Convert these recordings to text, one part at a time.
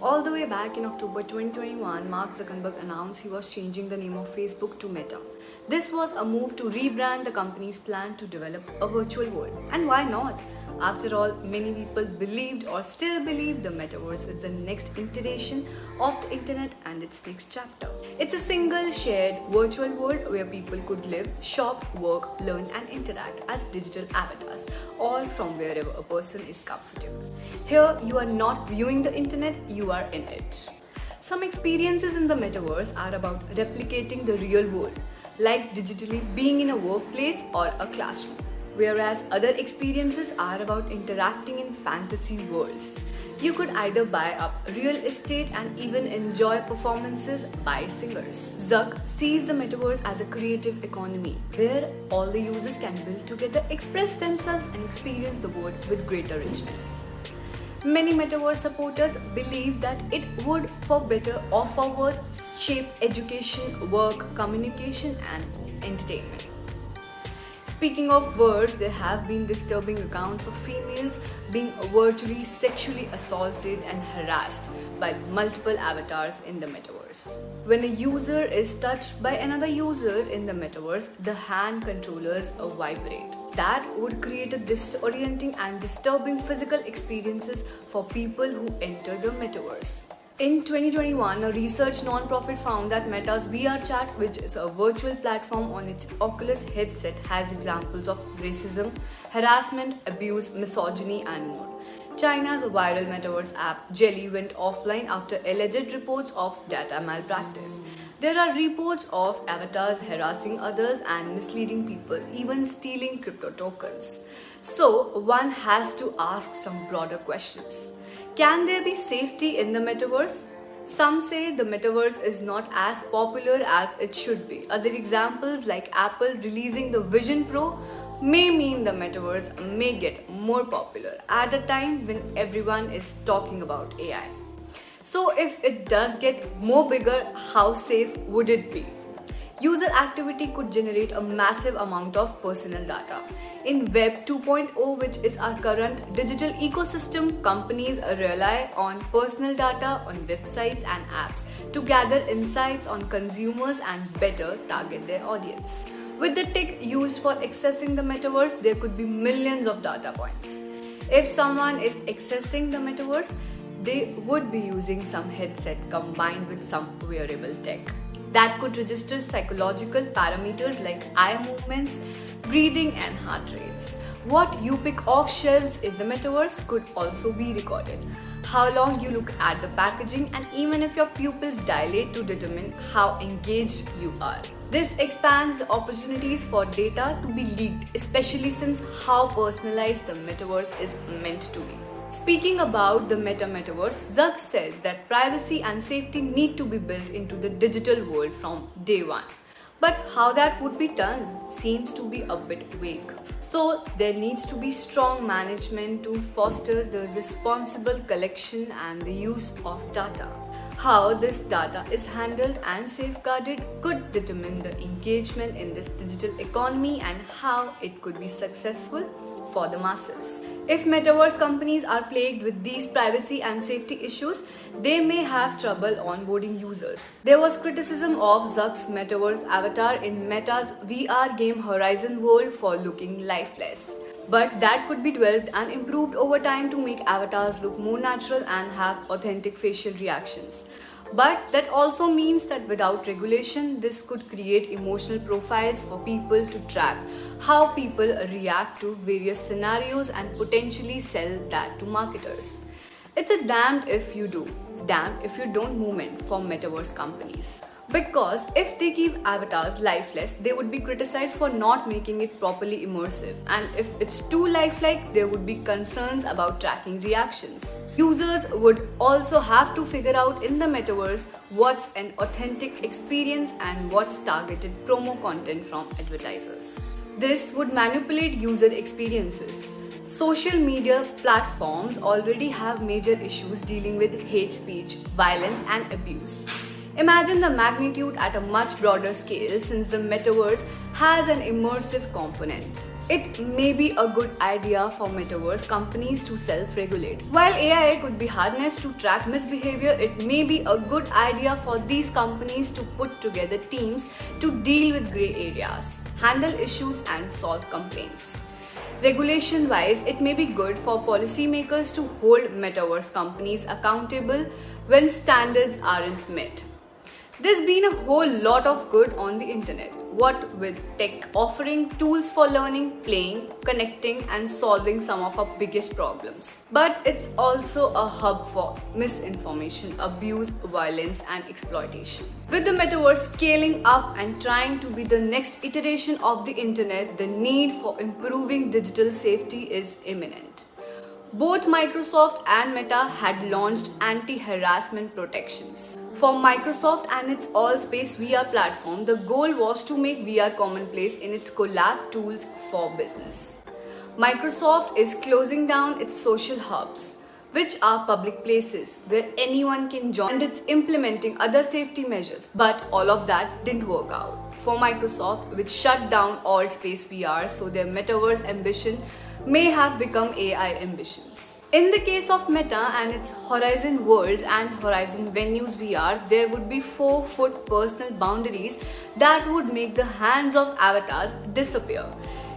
All the way back in October 2021, Mark Zuckerberg announced he was changing the name of Facebook to Meta. This was a move to rebrand the company's plan to develop a virtual world. And why not? After all, many people believed or still believe the Metaverse is the next iteration of the internet and its next chapter. It's a single shared virtual world where people could live, shop, work, learn and interact as digital avatars, all from wherever a person is comfortable. Here, you are not viewing the internet, you are in it. Some experiences in the Metaverse are about replicating the real world, like digitally being in a workplace or a classroom. Whereas other experiences are about interacting in fantasy worlds. You could either buy up real estate and even enjoy performances by singers. Zuck sees the Metaverse as a creative economy where all the users can build together, express themselves and experience the world with greater richness. Many Metaverse supporters believe that it would, for better or for worse, shape education, work, communication and entertainment. Speaking of words, there have been disturbing accounts of females being virtually sexually assaulted and harassed by multiple avatars in the Metaverse. When a user is touched by another user in the Metaverse, the hand controllers vibrate. That would create a disorienting and disturbing physical experiences for people who enter the Metaverse. In 2021, a research non-profit found that Meta's VR Chat, which is a virtual platform on its Oculus headset, has examples of racism, harassment, abuse, misogyny, and more. China's viral Metaverse app Jelly went offline after alleged reports of data malpractice. There are reports of avatars harassing others and misleading people, even stealing crypto tokens. So, one has to ask some broader questions. Can there be safety in the Metaverse? Some say the Metaverse is not as popular as it should be. Other examples like Apple releasing the Vision Pro may mean the Metaverse may get more popular at a time when everyone is talking about AI. So if it does get more bigger, how safe would it be? User activity could generate a massive amount of personal data. In Web 2.0, which is our current digital ecosystem, companies rely on personal data on websites and apps to gather insights on consumers and better target their audience. With the tech used for accessing the Metaverse, there could be millions of data points. If someone is accessing the Metaverse, they would be using some headset combined with some wearable tech that could register psychological parameters like eye movements, breathing and heart rates. What you pick off shelves in the Metaverse could also be recorded. How long you look at the packaging and even if your pupils dilate to determine how engaged you are. This expands the opportunities for data to be leaked, especially since how personalized the Metaverse is meant to be. Speaking about the Metaverse, Zuck said that privacy and safety need to be built into the digital world from day one. But how that would be done seems to be a bit vague. So there needs to be strong management to foster the responsible collection and the use of data. How this data is handled and safeguarded could determine the engagement in this digital economy and how it could be successful for the masses. If Metaverse companies are plagued with these privacy and safety issues, they may have trouble onboarding users. There was criticism of Zuck's Metaverse avatar in Meta's VR game Horizon World for looking lifeless. But that could be developed and improved over time to make avatars look more natural and have authentic facial reactions. But that also means that without regulation, this could create emotional profiles for people to track how people react to various scenarios and potentially sell that to marketers. It's a damned if you do, damned if you don't movement for Metaverse companies. Because if they keep avatars lifeless, they would be criticized for not making it properly immersive. And if it's too lifelike, there would be concerns about tracking reactions. Users would also have to figure out in the Metaverse what's an authentic experience and what's targeted promo content from advertisers. This would manipulate user experiences. Social media platforms already have major issues dealing with hate speech, violence and abuse. Imagine the magnitude at a much broader scale since the Metaverse has an immersive component. It may be a good idea for metaverse companies to self-regulate. While AI could be harnessed to track misbehavior, it may be a good idea for these companies to put together teams to deal with gray areas, handle issues and solve complaints. Regulation-wise, it may be good for policymakers to hold metaverse companies accountable when standards aren't met. There's been a whole lot of good on the internet, what with tech offering tools for learning, playing, connecting and solving some of our biggest problems. But it's also a hub for misinformation, abuse, violence and exploitation. With the metaverse scaling up and trying to be the next iteration of the internet, the need for improving digital safety is imminent. Both Microsoft and Meta had launched anti-harassment protections. For Microsoft and its all-space VR platform, the goal was to make VR commonplace in its collab tools for business. Microsoft is closing down its social hubs, which are public places where anyone can join, and it's implementing other safety measures, but all of that didn't work out for Microsoft, which shut down all-space VR, so their metaverse ambition may have become AI ambitions. In the case of Meta and its Horizon Worlds and Horizon Venues VR, there would be 4-foot personal boundaries that would make the hands of avatars disappear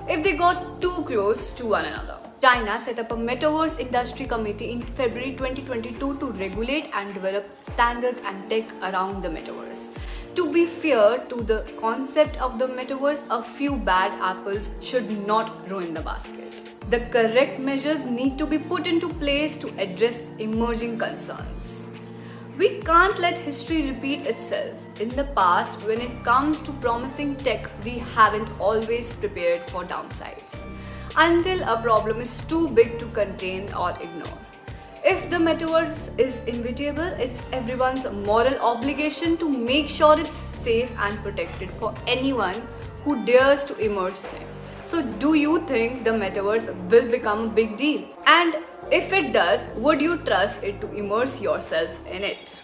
if they got too close to one another. China set up a Metaverse Industry Committee in February 2022 to regulate and develop standards and tech around the Metaverse. To be fair to the concept of the Metaverse, a few bad apples should not ruin the basket. The correct measures need to be put into place to address emerging concerns. We can't let history repeat itself. In the past, when it comes to promising tech, we haven't always prepared for downsides until a problem is too big to contain or ignore. If the metaverse is inevitable, it's everyone's moral obligation to make sure it's safe and protected for anyone who dares to immerse in it. So do you think the metaverse will become a big deal? And if it does, would you trust it to immerse yourself in it?